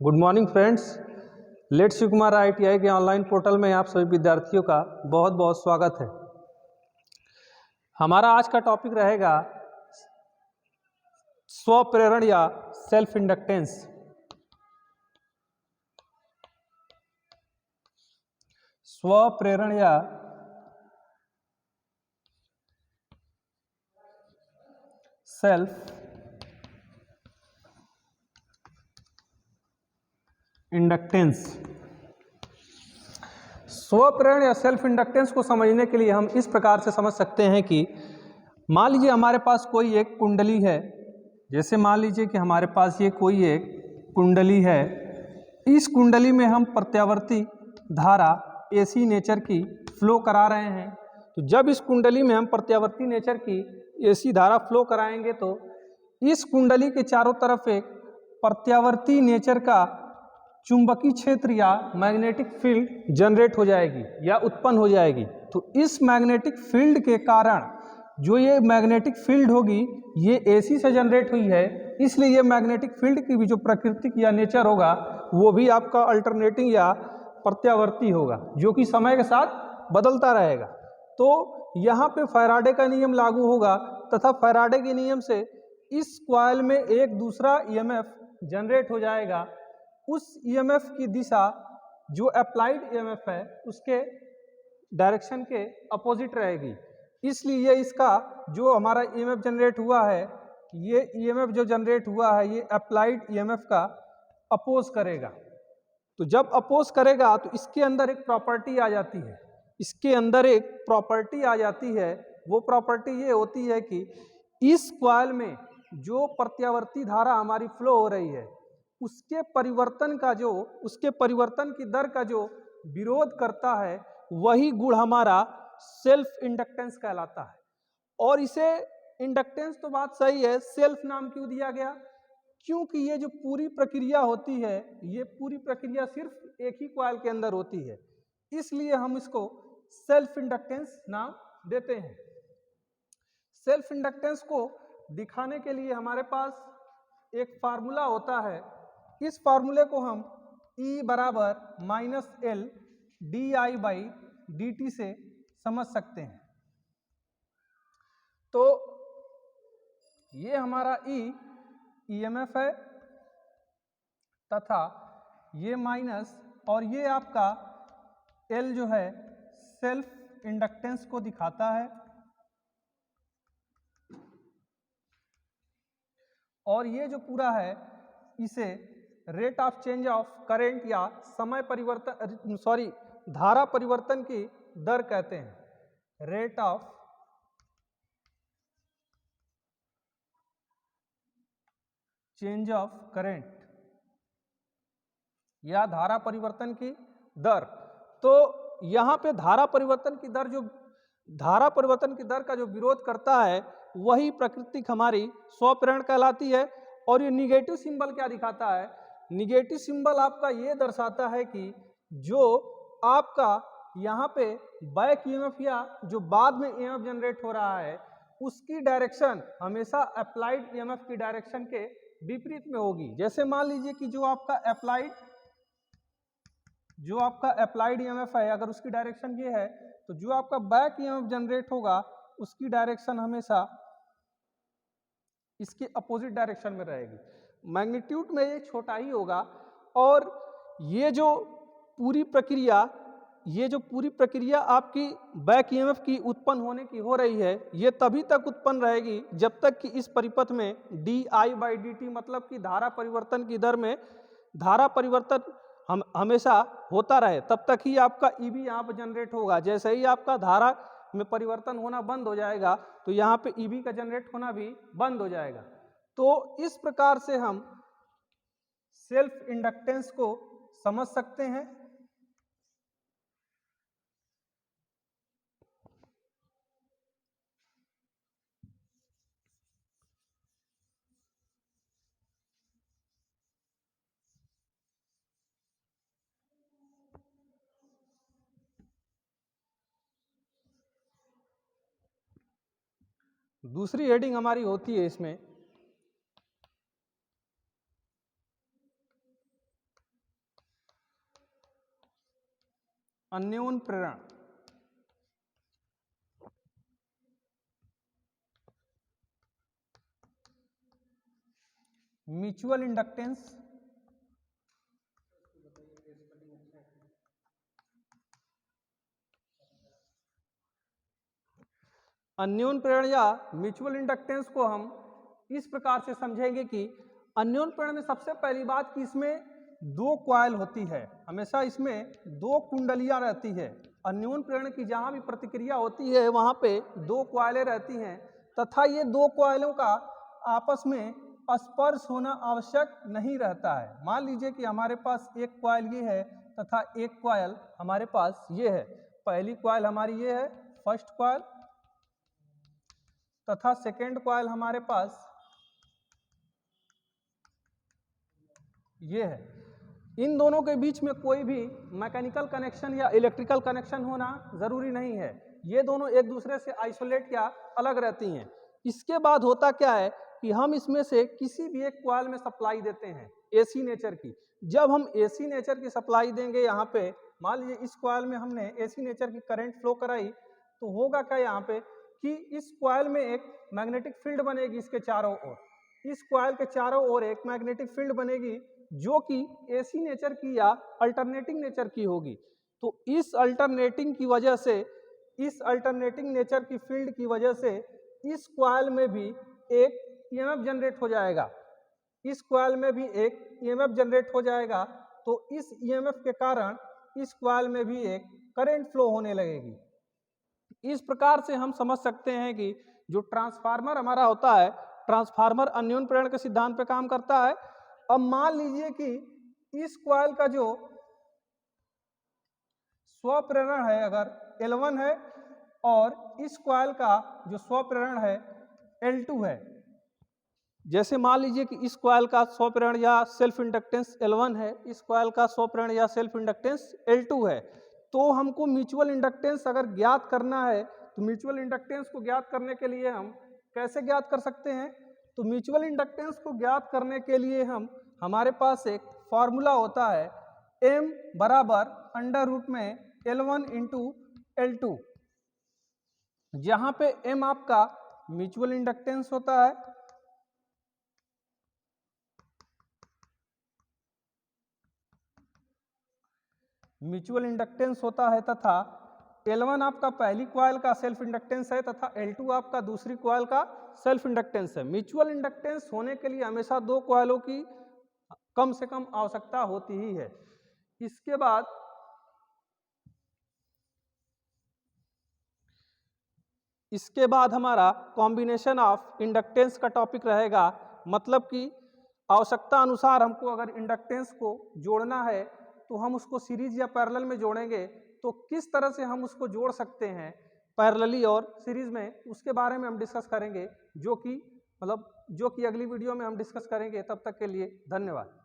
Good morning friends. Late Shiv Kumar ITI के online portal में आप सभी विद्यार्थियों का बहुत बहुत स्वागत है। हमारा आज का टॉपिक रहेगा स्वप्रेरण या सेल्फ इंडक्टेंस। स्वप्रेरण या सेल्फ इंडक्टेंस। स्वप्रेरण या सेल्फ इंडक्टेंस को समझने के लिए हम इस प्रकार से समझ सकते हैं कि मान लीजिए हमारे पास कोई एक कुंडली है। जैसे मान लीजिए कि हमारे पास ये कोई एक कुंडली है। इस कुंडली में हम प्रत्यावर्ती धारा AC नेचर की फ्लो करा रहे हैं। तो जब इस कुंडली में हम प्रत्यावर्ती नेचर की AC धारा फ्लो कराएंगे तो इस कुंडली के चारों तरफ एक प्रत्यावर्ती नेचर का चुंबकीय क्षेत्र या मैग्नेटिक फील्ड जनरेट हो जाएगी या उत्पन्न हो जाएगी। तो इस मैग्नेटिक फील्ड के कारण जो ये मैग्नेटिक फील्ड होगी ये AC से जनरेट हुई है, इसलिए ये मैग्नेटिक फील्ड की भी जो प्राकृतिक या नेचर होगा वो भी आपका अल्टरनेटिंग या प्रत्यावर्ती होगा, जो कि समय के साथ बदलता रहेगा। तो यहाँ पे फैराडे का नियम लागू होगा तथा फैराडे के नियम से इस कॉइल में एक दूसरा EMF जनरेट हो जाएगा। उस EMF की दिशा जो अप्लाइड EMF है उसके डायरेक्शन के अपोजिट रहेगी। इसलिए इसका जो हमारा EMF जनरेट हुआ है, ये EMF जो जनरेट हुआ है ये अप्लाइड EMF का अपोज करेगा। तो जब अपोज करेगा तो इसके अंदर एक प्रॉपर्टी आ जाती है। इसके अंदर एक प्रॉपर्टी आ जाती है। वो प्रॉपर्टी ये होती है कि इस कॉइल में जो प्रत्यावर्ती धारा हमारी फ्लो हो रही है उसके परिवर्तन की दर का जो विरोध करता है वही गुण हमारा सेल्फ इंडक्टेंस कहलाता है। और इसे इंडक्टेंस तो बात सही है, सेल्फ नाम क्यों दिया गया? क्योंकि ये जो पूरी प्रक्रिया होती है ये पूरी प्रक्रिया सिर्फ एक ही कॉइल के अंदर होती है, इसलिए हम इसको सेल्फ इंडक्टेंस नाम देते हैं। सेल्फ इंडक्टेंस को दिखाने के लिए हमारे पास एक फार्मूला होता है। इस फार्मूले को हम E = -L di/dt से समझ सकते हैं। तो ये हमारा E EMF है तथा ये माइनस और ये आपका L जो है सेल्फ इंडक्टेंस को दिखाता है। और ये जो पूरा है इसे rate of change of current या धारा परिवर्तन की दर कहते हैं। Rate of change of current या धारा परिवर्तन की दर। तो यहाँ पे धारा परिवर्तन की दर का जो विरोध करता है वही प्राकृतिक हमारी स्वप्रेरण कहलाती है। और ये निगेटिव सिंबल क्या दिखाता है? निगेटिव सिंबल आपका ये दर्शाता है कि जो आपका यहाँ पे बैक EMF या जो बाद में EMF जनरेट हो रहा है उसकी डायरेक्शन हमेशा अप्लाइड EMF की डायरेक्शन के विपरीत में होगी। जैसे मान लीजिए कि जो आपका अप्लाइड EMF है, अगर उसकी डायरेक्शन ये है तो जो आपका बैक EMF जनरेट होगा उसकी डायरेक्शन हमेशा इसके अपोजिट डायरेक्शन में रहेगी। मैग्नीट्यूड में ये छोटा ही होगा। और ये जो पूरी प्रक्रिया आपकी बैक EMF की उत्पन्न होने की हो रही है ये तभी तक उत्पन्न रहेगी जब तक कि इस परिपथ में di/dt मतलब कि धारा परिवर्तन की दर में धारा परिवर्तन हमेशा होता रहे, तब तक ही आपका EB यहाँ पर जनरेट होगा। जैसे ही आपका धारा में परिवर्तन होना बंद हो जाएगा तो यहाँ पे EB का जनरेट होना भी बंद हो जाएगा। तो इस प्रकार से हम सेल्फ इंडक्टेंस को समझ सकते हैं। दूसरी हेडिंग हमारी होती है इसमें अन्योन प्रेरण, म्यूचुअल इंडक्टेंस, अन्योन प्रेरण या म्यूचुअल इंडक्टेंस को हम इस प्रकार से समझेंगे कि अन्योन प्रेरण में सबसे पहली बात कि इसमें दो कॉइल होती है, हमेशा इसमें दो कुंडलियां रहती है। अन्योन प्रेरण की जहां भी प्रतिक्रिया होती है वहां पे दो कॉइलें रहती हैं तथा ये दो कॉइलों का आपस में स्पर्श होना आवश्यक नहीं रहता है। मान लीजिए कि हमारे पास एक कॉइल ये है तथा एक कॉइल हमारे पास ये है। पहली कॉइल हमारी ये है फर्स्ट कॉइल तथा सेकेंड कॉइल हमारे पास ये है। इन दोनों के बीच में कोई भी मैकेनिकल कनेक्शन या इलेक्ट्रिकल कनेक्शन होना जरूरी नहीं है, ये दोनों एक दूसरे से आइसोलेट या अलग रहती हैं। इसके बाद होता क्या है कि हम इसमें से किसी भी एक कॉइल में सप्लाई देते हैं एसी नेचर की। जब हम एसी नेचर की सप्लाई देंगे यहाँ पे, मान लीजिए इस कॉइल में हमने एसी नेचर की करंट फ्लो कराई, तो होगा क्या यहाँ पे कि इस कॉइल में एक मैग्नेटिक फील्ड बनेगी इसके चारों ओर। इस कॉइल के चारों ओर एक मैग्नेटिक फील्ड बनेगी जो कि एसी नेचर की या अल्टरनेटिंग नेचर की होगी। तो इस अल्टरनेटिंग की वजह से, इस अल्टरनेटिंग नेचर की फील्ड की वजह से इस कॉइल में भी एक ईएमएफ जनरेट हो जाएगा, इस कॉइल में भी एक ईएमएफ जनरेट हो जाएगा। तो इस ईएमएफ के कारण इस कॉइल में भी एक करंट फ्लो होने लगेगी। इस प्रकार से हम समझ सकते हैं कि जो ट्रांसफार्मर हमारा होता है, ट्रांसफार्मर अन्योन प्रेरण के सिद्धांत पे काम करता है। अब मान लीजिए कि इस कॉइल का जो स्वप्रेरण है अगर L1 है और इस कॉइल का जो स्वप्रेरण है L2 है। जैसे मान लीजिए कि इस कॉइल का स्वप्रेरण या सेल्फ इंडक्टेंस L1 है, इस कॉइल का स्वप्रेरण या सेल्फ इंडक्टेंस L2 है। तो हमको म्यूचुअल इंडक्टेंस अगर ज्ञात करना है तो म्यूचुअल इंडक्टेंस को ज्ञात करने के लिए हम कैसे ज्ञात कर सकते हैं? तो म्यूचुअल इंडक्टेंस को ज्ञात करने के लिए हमारे पास एक फॉर्मूला होता है M बराबर अंडर रूट में L1 इंटू L2, जहां पे M आपका म्यूचुअल इंडक्टेंस होता है म्यूचुअल इंडक्टेंस होता है तथा L1 आपका पहली कॉइल का सेल्फ इंडक्टेंस है तथा L2 आपका दूसरी कॉइल का सेल्फ इंडक्टेंस है। म्यूचुअल इंडक्टेंस होने के लिए हमेशा दो कॉइलों की कम से कम आवश्यकता होती ही है। इसके बाद हमारा कॉम्बिनेशन ऑफ इंडक्टेंस का टॉपिक रहेगा। मतलब कि आवश्यकता अनुसार हमको अगर इंडक्टेंस को जोड़ना है तो हम उसको सीरीज या पैरेलल में जोड़ेंगे, तो किस तरह से हम उसको जोड़ सकते हैं पैरेलली और सीरीज में, उसके बारे में हम डिस्कस करेंगे, जो कि अगली वीडियो में हम डिस्कस करेंगे। तब तक के लिए धन्यवाद।